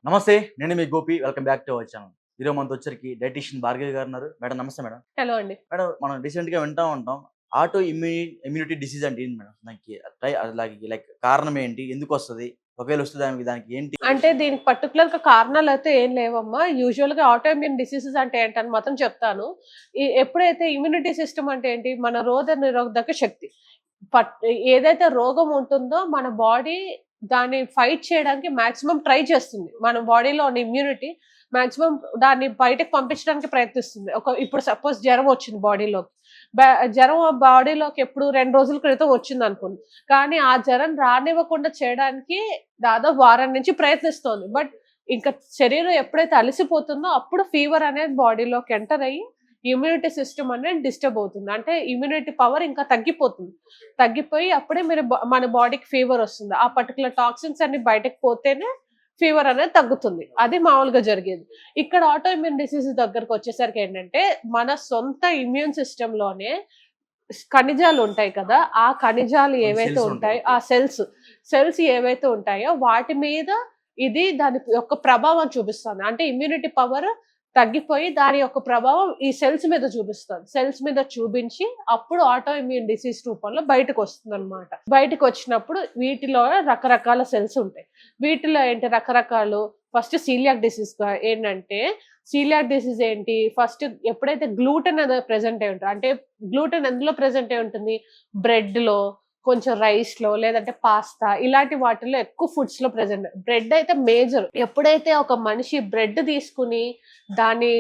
నమస్తే. నేను మీ Gopi. Welcome back to our channel. ఈరోజు మనతో వచ్చరికి డైటీషియన్ భార్గవి గారు ఉన్నారు. మేడం నమస్తే మేడం. హలో అండి. మేడం మనం రీసెంట్‌గా వింటా ఉంటాం. ఆటో ఇమ్యూనిటీ డిసీజ్ అంటే ఏంటి మేడం? దానికి లైక్ కారణం ఏంటి? ఎందుకొస్తది? ఒకవేళ వస్తే దానికి ఏంటి? అంటే దీనికి పర్టిక్యులర్‌గా కారణాలైతే ఏం లేవమ్మా. యూజువల్‌గా ఆటో ఇమ్యూన్ డిసీజెస్ అంటే ఏంటని మాత్రం చెప్తాను. ఎప్పుడైతే ఇమ్యూనిటీ సిస్టమ్ అంటే ఏంటి? మన రోగ నిరోధక శక్తి. పట్ ఏదైతే రోగం ఉంటుందో మన బాడీ దాన్ని ఫైట్ చేయడానికి మాక్సిమం ట్రై చేస్తుంది. మన బాడీలో ఉన్న ఇమ్యూనిటీ మాక్సిమం దాన్ని బయటకు పంపించడానికి ప్రయత్నిస్తుంది. ఇప్పుడు సపోజ్ జ్వరం వచ్చింది బాడీలోకి. బ జ్వరం బాడీలోకి ఎప్పుడు 2 రోజుల క్రితం వచ్చిందనుకోండి. కానీ ఆ జ్వరం రానివ్వకుండా చేయడానికి దాదాపు వారం నుంచి ప్రయత్నిస్తోంది. బట్ ఇంకా శరీరం ఎప్పుడైతే అలసిపోతుందో అప్పుడు ఫీవర్ అనేది బాడీలోకి ఎంటర్ అయ్యి ఇమ్యూనిటీ సిస్టమ్ అనేది డిస్టర్బ్ అవుతుంది. అంటే ఇమ్యూనిటీ పవర్ ఇంకా తగ్గిపోతుంది. తగ్గిపోయి అప్పుడే మన బాడీకి ఫీవర్ వస్తుంది. ఆ పర్టిక్యులర్ టాక్సిన్స్ అన్ని బయటకు పోతేనే ఫీవర్ అనేది తగ్గుతుంది. అది మామూలుగా జరిగేది. ఇక్కడ ఆటో ఇమ్యూన్ డిసీజ్ దగ్గరకు వచ్చేసరికి ఏంటంటే మన సొంత ఇమ్యూన్ సిస్టమ్ లోనే ఖనిజాలు ఉంటాయి కదా! ఆ ఖనిజాలు కొన్ని ఏవైతే సెల్స్ ఉంటాయి. ఉంటాయో ఓకే. ఆ సెల్స్ ఏవైతే ఉంటాయో వాటి మీద ఇది దాని యొక్క ప్రభావం చూపిస్తుంది. అంటే ఇమ్యూనిటీ పవర్ తగ్గిపోయి దాని యొక్క ప్రభావం ఈ సెల్స్ మీద చూపిస్తుంది. సెల్స్ మీద చూపించి అప్పుడు ఆటో ఇమ్యూన్ డిసీజ్ రూపంలో బయటకొస్తుందన్నమాట. బయటకొచ్చినప్పుడు వీటిలో రకరకాల సెల్స్ ఉంటాయి. వీటిలో ఏంటి రకరకాలు ఫస్ట్ సీలియాక్ డిసీజ్‌గా ఏంటంటే సీలియాక్ డిసీజ్ ఏంటి? ఫస్ట్ ఎప్పుడైతే గ్లూటెన్ అనేది ప్రెజెంట్ అయి ఉంటుంది. అంటే గ్లూటెన్ ఎందులో ప్రెజెంట్ అయి ఉంటుంది? బ్రెడ్‌లో, కొంచెం రైస్‌లో లేదంటే పాస్తా ఇలాంటి వాటిల్లో ఎక్కువ ఫుడ్స్‌లో ప్రెజెంట్. బ్రెడ్ అయితే మేజర్. ఎప్పుడైతే ఒక మనిషి బ్రెడ్ తీసుకొని దాని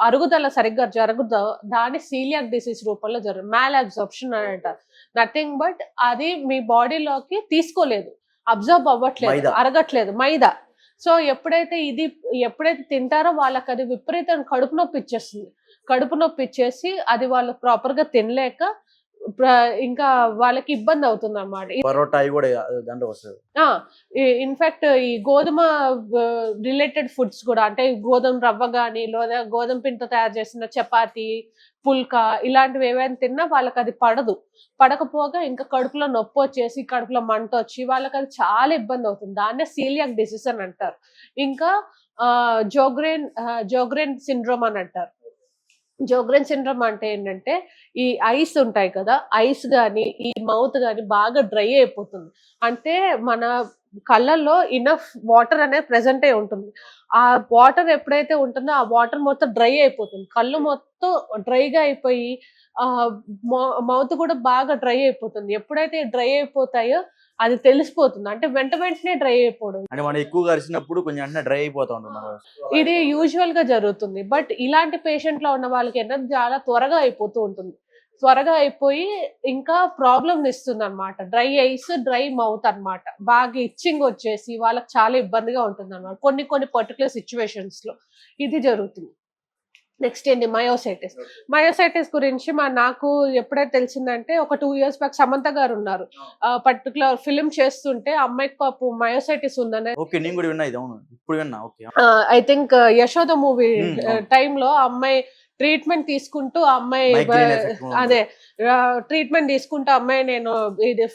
అరుగుదల సరిగ్గా జరగదో దాన్ని సీలియాక్ డిసీజ్ రూపంలో మాల్ అబ్సార్ప్షన్ అని అంటారు. నథింగ్ బట్ అది మీ బాడీలోకి తీసుకోలేదు. అబ్జార్బ్ అవ్వట్లేదు. మైదా. అరగట్లేదు. మైదా. సో ఎప్పుడైతే తింటారో వాళ్ళకది విపరీతంగా కడుపు నొప్పి ఇచ్చేస్తుంది. కడుపు నొప్పి ఇచ్చేసి అది వాళ్ళు ప్రాపర్‌గా తినలేక ప్ర ఇంకా వాళ్ళకి ఇబ్బందవుతుందన్నమాట. పరోటా అయి గూడా దాంట్లో వస్తది. ఆ! ఇన్‌ఫాక్ట్ ఈ గోధుమ రిలేటెడ్ ఫుడ్స్ కూడా అంటే గోధుమ రవ్వ గాని, లేదా గోధుమ పిండితో తయారు చేసిన చపాతీ, పుల్కా ఇలాంటివి ఏవైనా తిన్నా వాళ్ళకది పడదు. పడకపోగా ఇంకా కడుపులో నొప్పొచ్చేసి, కడుపులో మంటొచ్చి వాళ్ళకది చాలా ఇబ్బందవుతుంది. దాన్నే సీలియాక్ డిసీజ్ అని అంటారు. ఇంకా జోగ్రెన్ సిండ్రోమ్ అని అంటారు. జోగ్రెన్ సిండ్రోమ్ అంటే ఏంటంటే, ఈ ఐస్ ఉంటాయి కదా! ఐస్ గాని, ఈ మౌత్ గాని బాగా డ్రై అయిపోతుంది. అంటే మన కళ్ళల్లో ఇనఫ్ వాటర్ అనేది ప్రెజెంట్ అయి ఉంటుంది. ఆ వాటర్ ఎప్పుడైతే ఉంటుందో, ఆ వాటర్ మొత్తం డ్రై అయిపోతుంది. కళ్ళు మొత్తం డ్రైగా అయిపోయి ఆహ్, మౌ మౌత్ కూడా బాగా డ్రై అయిపోతుంది. ఎప్పుడైతే డ్రై అయిపోతాయో అది తెలిసిపోతుంది. అంటే వెంటనే డ్రై అయిపోవడం. అంటే మనం ఎక్కువగా అరిసినప్పుడు కొంచెం వెంటనే డ్రై అయిపోతా ఉంటుంది మన ఇది యూజువల్‌గా జరుగుతుంది. బట్ ఇలాంటి పేషెంట్‌లో ఉన్న వాళ్ళకేంటంటే చాలా త్వరగా అయిపోతూ ఉంటుంది. త్వరగా అయిపోయి ఇంకా ప్రాబ్లమ్‌ని ఇస్తుందన్నమాట. డ్రై ఐస్, డ్రై మౌత్ అన్నమాట. బాగా ఇచ్చింగ్ వచ్చేసి వాళ్ళకి చాలా ఇబ్బందిగా ఉంటుందన్నమాట. కొన్ని పర్టిక్యులర్ సిట్యుయేషన్స్‌లో ఇది జరుగుతుంది. నెక్స్ట్ ఏంటి మయోసైటిస్. మయోసైటిస్ గురించి నాకు ఎప్పుడైతే తెలిసిందంటే ఒక 2 ఇయర్స్ బ్యాక్ సమంత గారున్నారు. పర్టిక్యులర్ ఫిల్మ్ చేస్తుంటే ఆ అమ్మాయికి పాపం మయోసైటిస్ ఉందని ఓకే. నేను గూడా విన్నా ఇది. అవును. ఇప్పుడు విన్నా. Okay. I think 'Yashoda' movie అవును. టైమ్‌లో ఆ అమ్మాయి ట్రీట్‌మెంట్ తీసుకుంటూ ఆ అమ్మాయి మైగ్రేన్ ఎఫెక్ట్ కూడా ఉంటది. అదే ట్రీట్‌మెంట్ తీసుకుంటూ ఆ అమ్మాయి నేను ఇది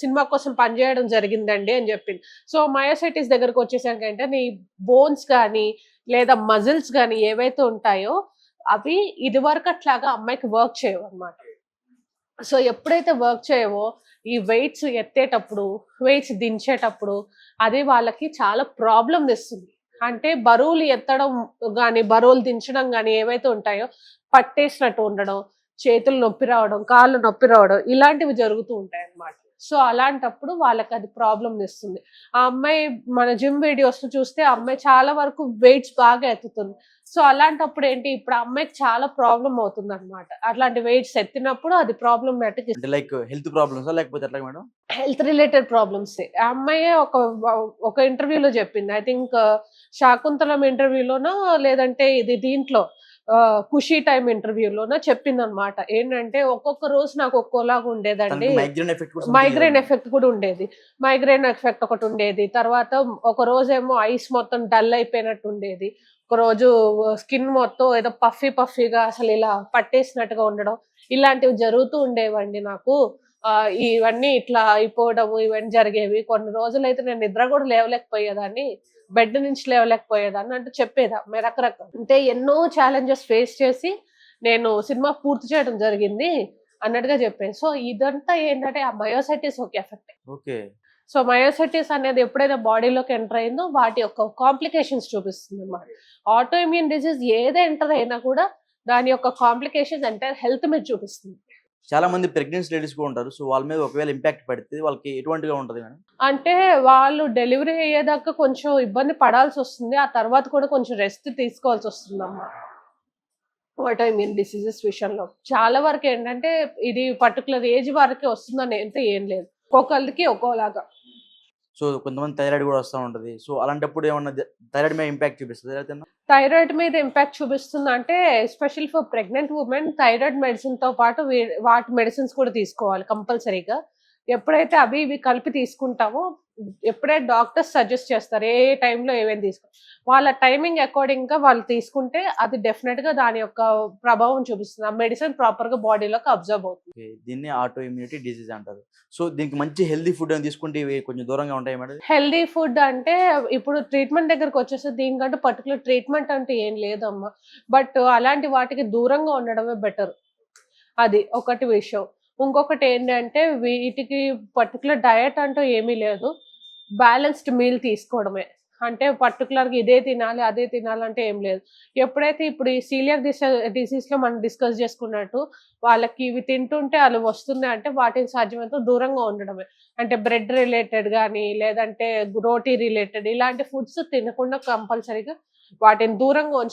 సినిమా కోసం పనిచేయడం జరిగిందండి అని చెప్పింది. సో, మయోసైటిస్ దగ్గరకొచ్చేసరికంటే నీ బోన్స్ గాని, లేదా మజిల్స్ గాని ఏవైతే ఉంటాయో అవి ఇదివరకట్లాగా అమ్మాయికి వర్క్ చేయవన్నమాట. సో, ఎప్పుడైతే వర్క్ చేయవో, ఈ వెయిట్స్ ఎత్తేటప్పుడు, వెయిట్స్ దించేటప్పుడు అది వాళ్ళకి చాలా ప్రాబ్లమ్ తెస్తుంది. అంటే బరువులు ఎత్తడం గాని, బరువులు దించడం గాని ఏవైతే ఉంటాయో పట్టేసినట్టు ఉండడం, చేతులు నొప్పి రావడం, కాళ్ళు నొప్పి రావడం ఇలాంటివి జరుగుతూ ఉంటాయన్నమాట. సో, అలాంటప్పుడు వాళ్ళకది ప్రాబ్లమ్ తెస్తుంది. ఆ అమ్మాయి మన జిమ్ వీడియోస్‌లో చూస్తే ఆ అమ్మాయి చాలా వరకు వెయిట్స్ బాగా ఎత్తుతుంది. సో, అలాంటప్పుడు ఏంటి ఇప్పుడు ఆ అమ్మాయికి చాలా ప్రాబ్లమ్ అవుతుందన్నమాట. అట్లాంటి వెయిట్స్ ఎత్తినప్పుడు అది ప్రాబ్లమాటిక్. అంటే లైక్ హెల్త్ ప్రాబ్లమ్సా? లేకపోతే ఎట్లా మేడం? Health related ప్రాబ్లమ్సే. ఆ అమ్మాయే ఒక ఇంటర్వ్యూలో చెప్పింది. ఐ థింక్ 'శాకుంతలం' ఇంటర్వ్యూలోనో లేదంటే ఇది దీంట్లో 'ఖుషి టైమ్' ఇంటర్వ్యూలోనో చెప్పిందనమాట. ఏంటంటే ఒక్కొక్క రోజు నాకు ఒక్కోలాగా ఉండేదండి. తనకి మైగ్రేన్ ఎఫెక్ట్ కూడా సంథింగ్ ఏదో మైగ్రేన్ ఉంది. ఎఫెక్ట్ కూడా ఉండేది. మైగ్రేన్ ఎఫెక్ట్ ఒకటుండేది. తర్వాత ఒక రోజేమో ఐస్ మొత్తం డల్ అయిపోయినట్టు ఉండేది. ఒకరోజు స్కిన్ మొత్తం ఏదో పఫీగా అసలు ఇలా పట్టేసినట్టుగా ఉండడం. ఇలాంటివి జరుగుతూ ఉండేవండి నాకు. ఇవన్నీ ఇట్లా అయిపోవడము ఇవన్నీ జరిగేవి. కొన్ని రోజులైతే నేను నిద్ర కూడా లేవలేకపోయేదాన్ని. బెడ్ నుంచి లేవలేకపోయేదాన్ని అంటూ చెప్పేదామె రకరకాల. అంటే ఎన్నో ఛాలెంజెస్ ఫేస్ చేసి నేను సినిమా పూర్తి చేయడం జరిగింది అన్నట్టుగా చెప్పేది. సో ఇదంతా ఏంటంటే ఆ మయోసైటిస్ ఒక ఎఫెక్ట్. ఓకే. సో మయోసైటిస్ అనేది ఎప్పుడైతే బాడీలోకి ఎంటర్ అయిందో వాటి యొక్క కాంప్లికేషన్స్ చూపిస్తుందన్నమాట. ఆటో ఇమ్యూన్ డిసీజ్ ఏది ఎంటర్ అయినా కూడా దాని యొక్క కాంప్లికేషన్స్ ఎంటైర్ హెల్త్ మీద చూపిస్తుంది. చాలా మంది ప్రెగ్నెన్సీ లేడీస్ కూడా ఉంటారు. సో వాళ్ళ మీద ఒకవేళ ఇంపాక్ట్ పడితే వాళ్ళకి ఎటువంటిగా ఉంటది మేడం? అంటే వాళ్ళు డెలివరీ అయ్యేదాకా కొంచెం ఇబ్బంది పడాల్సొస్తుంది. ఆ తర్వాత కూడా కొంచెం రెస్ట్ తీసుకోవాల్సొస్తుందమ్మా. ఆటో ఇమ్యూన్ డిసీజెస్ విషయంలో. చాలా వరకేంటంటే ఇది పర్టిక్యులర్ ఏజ్ వరకే వస్తుందని అయితే ఏం లేదు. ఒక్కొక్కళ్ళకి ఒక్కోలాగా. సో కొంతమంది థైరాయిడ్ కూడా వస్తా ఉంటది. సో అలాంటప్పుడు ఏమన్నా థైరాయిడ్ మీద ఇంపాక్ట్ చూపిస్తదా ఏదైనా? థైరాయిడ్ మీద ఇంపాక్ట్ చూపిస్తుందంటే especially for pregnant women thyroid మెడిసిన్‌తో పాటు వాటి మెడిసిన్స్ కూడా తీసుకోవాలి కంపల్సరీగా. ఎప్పుడైతే అవి ఇవి కలిపి తీసుకుంటామో ఎప్పుడైతే డాక్టర్స్ సజెస్ట్ చేస్తారు ఏ టైంలో ఏమేమి వాళ్ళ టైమింగ్ అకార్డింగ్‌గా వాళ్ళు తీసుకుంటే అది డెఫినిట్‌గా దాని యొక్క ప్రభావం చూపిస్తుంది. ఆ మెడిసిన్ ప్రాపర్‌గా బాడీలోకి అబ్జర్వ్ అవుతుంది. ఓకే. దీన్నే ఆటో ఇమ్యూనిటీ డిసీజ్ అంటారు. సో దీనికి మంచి హెల్తీ ఫుడ్ అని తీసుకుంటే ఇవి కొంచెం దూరంగా ఉంటాయా మేడం? హెల్తీ ఫుడ్ అంటే ఇప్పుడు ట్రీట్మెంట్ దగ్గరకు వచ్చేసి దీనికంటూ పర్టికులర్ ట్రీట్మెంట్ అంటే ఏం లేదమ్మా. బట్ అలాంటి వాటికి దూరంగా ఉండడమే బెటర్. అది ఒకటి విషయం. ఇంకొకటి ఏంటంటే వీటికి పర్టికులర్ డయట్ అంటూ ఏమీ లేదు. బ్యాలెన్స్డ్ మీల్ తీసుకోవడమే. అంటే పర్టికులర్‌గా ఇదే తినాలి, అదే తినాలంటే ఏం లేదు. ఎప్పుడైతే ఇప్పుడు ఈ సీలియాక్ డిసీజ్‌లో మనం డిస్కస్ చేసుకున్నట్టు వాళ్ళకి ఇవి తింటుంటే అలా వస్తున్నాయంటే వాటిని సాధ్యమైనంత దూరంగా ఉండడమే. అంటే బ్రెడ్ రిలేటెడ్ గానీ, లేదంటే రోటీ రిలేటెడ్ ఇలాంటి ఫుడ్స్ తినకుండా కంపల్సరీగా వాటిని దూరంగా